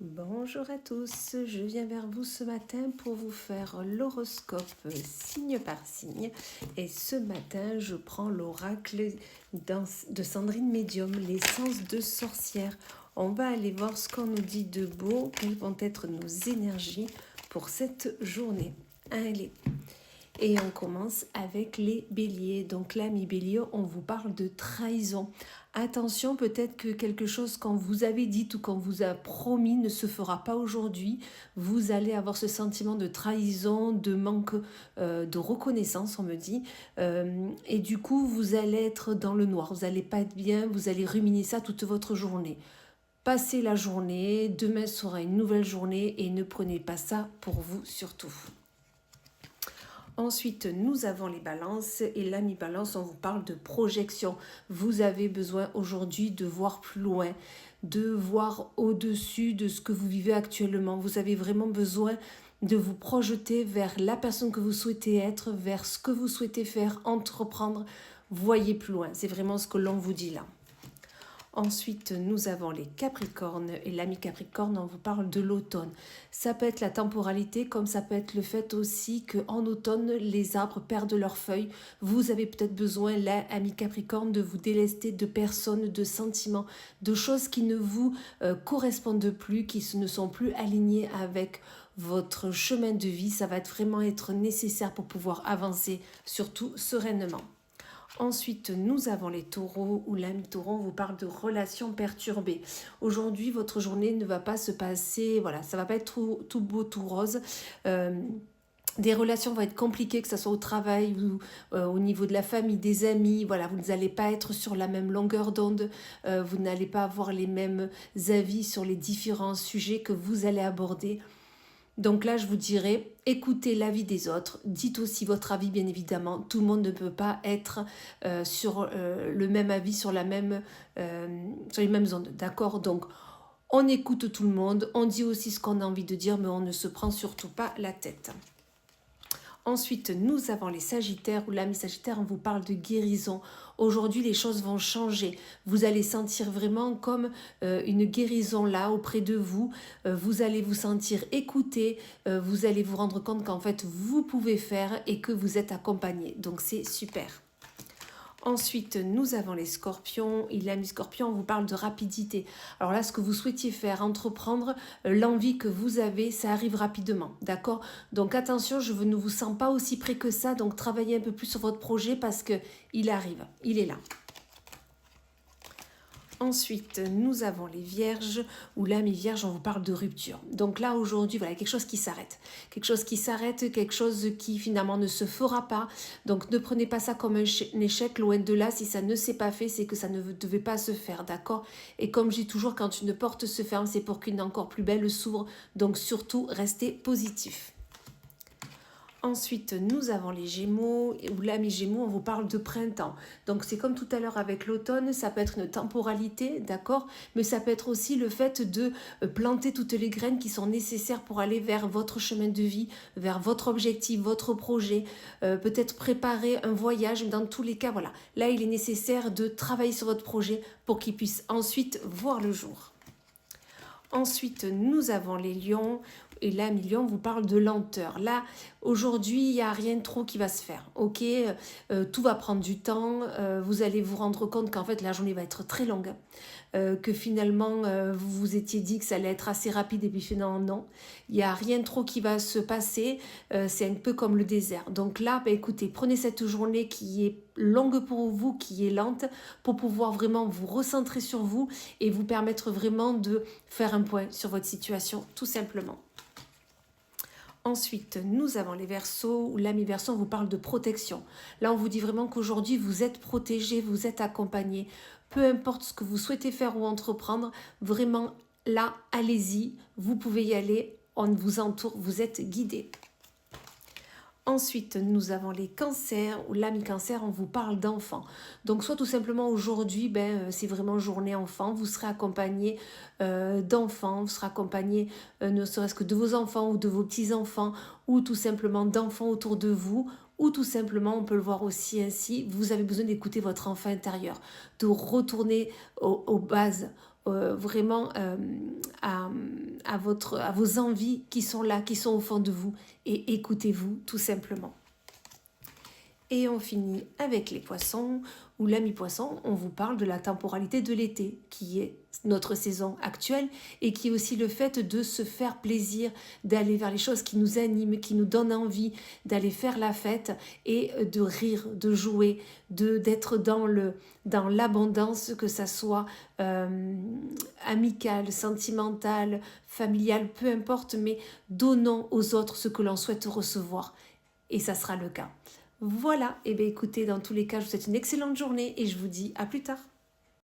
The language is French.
Bonjour à tous, je viens vers vous ce matin pour vous faire l'horoscope signe par signe. Et ce matin, je prends l'oracle de Sandrine Medium, l'essence de sorcière. On va aller voir ce qu'on nous dit de beau, quelles vont être nos énergies pour cette journée. Allez, et on commence avec les béliers. Donc là, mes béliers, on vous parle de trahison. Attention, peut-être que quelque chose qu'on vous avait dit ou qu'on vous a promis ne se fera pas aujourd'hui. Vous allez avoir ce sentiment de trahison, de manque de reconnaissance, on me dit. Et du coup, vous allez être dans le noir. Vous n'allez pas être bien, vous allez ruminer ça toute votre journée. Passez la journée, demain sera une nouvelle journée et ne prenez pas ça pour vous surtout. Ensuite, nous avons les balances et là, mes balances, on vous parle de projection. Vous avez besoin aujourd'hui de voir plus loin, de voir au-dessus de ce que vous vivez actuellement. Vous avez vraiment besoin de vous projeter vers la personne que vous souhaitez être, vers ce que vous souhaitez faire, entreprendre. Voyez plus loin. C'est vraiment ce que l'on vous dit là. Ensuite, nous avons les Capricornes. Et l'ami Capricorne, on vous parle de l'automne. Ça peut être la temporalité, comme ça peut être le fait aussi qu'en automne, les arbres perdent leurs feuilles. Vous avez peut-être besoin, là, ami Capricorne, de vous délester de personnes, de sentiments, de choses qui ne vous correspondent plus, qui ne sont plus alignées avec votre chemin de vie. Ça va vraiment être nécessaire pour pouvoir avancer, surtout sereinement. Ensuite, nous avons les taureaux, où l'ami taureau vous parle de relations perturbées. Aujourd'hui, votre journée ne va pas se passer, voilà, ça va pas être tout beau, tout rose. Des relations vont être compliquées, que ce soit au travail ou au niveau de la famille, des amis. Voilà, vous n'allez pas être sur la même longueur d'onde. Vous n'allez pas avoir les mêmes avis sur les différents sujets que vous allez aborder. Donc là, je vous dirais, écoutez l'avis des autres, dites aussi votre avis, bien évidemment. Tout le monde ne peut pas être sur le même avis, sur les mêmes ondes, d'accord? Donc, on écoute tout le monde, on dit aussi ce qu'on a envie de dire, mais on ne se prend surtout pas la tête. Ensuite, nous avons les Sagittaires, où l'ami Sagittaire, on vous parle de guérison. Aujourd'hui, les choses vont changer. Vous allez sentir vraiment comme une guérison là, auprès de vous. Vous allez vous sentir écouté. Vous allez vous rendre compte qu'en fait, vous pouvez faire et que vous êtes accompagné. Donc, c'est super. Ensuite, nous avons les scorpions. Il a mis scorpion, on vous parle de rapidité. Alors là, ce que vous souhaitiez faire, entreprendre, l'envie que vous avez, ça arrive rapidement, d'accord? Donc attention, je ne vous sens pas aussi près que ça, donc travaillez un peu plus sur votre projet parce qu'il arrive, il est là. Ensuite, nous avons les vierges, où là, mes vierges, on vous parle de rupture. Donc là, aujourd'hui, voilà, quelque chose qui s'arrête. Quelque chose qui s'arrête, quelque chose qui finalement ne se fera pas. Donc ne prenez pas ça comme un échec, loin de là. Si ça ne s'est pas fait, c'est que ça ne devait pas se faire, d'accord? Et comme je dis toujours, quand une porte se ferme, c'est pour qu'une encore plus belle s'ouvre. Donc surtout, restez positif. Ensuite, nous avons les Gémeaux, où là, mes Gémeaux, on vous parle de printemps. Donc, c'est comme tout à l'heure avec l'automne, ça peut être une temporalité, d'accord? Mais ça peut être aussi le fait de planter toutes les graines qui sont nécessaires pour aller vers votre chemin de vie, vers votre objectif, votre projet, peut-être préparer un voyage. Dans tous les cas, voilà. Là, il est nécessaire de travailler sur votre projet pour qu'il puisse ensuite voir le jour. Ensuite, nous avons les lions. Et là, mes lions vous parle de lenteur. Là, aujourd'hui, il n'y a rien de trop qui va se faire. Ok, tout va prendre du temps. Vous allez vous rendre compte qu'en fait, la journée va être très longue. Que finalement, vous vous étiez dit que ça allait être assez rapide et puis finalement, non. Il n'y a rien de trop qui va se passer. C'est un peu comme le désert. Donc là, écoutez, prenez cette journée qui est longue pour vous, qui est lente, pour pouvoir vraiment vous recentrer sur vous et vous permettre vraiment de faire un point sur votre situation, tout simplement. Ensuite, nous avons les Verseaux, où l'ami Verseau vous parle de protection. Là, on vous dit vraiment qu'aujourd'hui, vous êtes protégé, vous êtes accompagné. Peu importe ce que vous souhaitez faire ou entreprendre, vraiment, là, allez-y, vous pouvez y aller, on vous entoure, vous êtes guidé. Ensuite, nous avons les cancers, où l'ami cancer, on vous parle d'enfants. Donc, soit tout simplement aujourd'hui, c'est vraiment journée enfant, vous serez accompagné d'enfants, vous serez accompagné ne serait-ce que de vos enfants ou de vos petits-enfants, ou tout simplement d'enfants autour de vous, ou tout simplement, on peut le voir aussi ainsi, vous avez besoin d'écouter votre enfant intérieur, de retourner aux bases, vraiment à à vos envies qui sont là, qui sont au fond de vous, et écoutez-vous tout simplement. Et on finit avec les poissons, où l'ami poisson, on vous parle de la temporalité de l'été, qui est notre saison actuelle, et qui est aussi le fait de se faire plaisir, d'aller vers les choses qui nous animent, qui nous donnent envie, d'aller faire la fête, et de rire, de jouer, d'être dans l'abondance, que ça soit amical, sentimental, familial, peu importe, mais donnons aux autres ce que l'on souhaite recevoir, et ça sera le cas. Voilà, et bien écoutez, dans tous les cas, je vous souhaite une excellente journée et je vous dis à plus tard.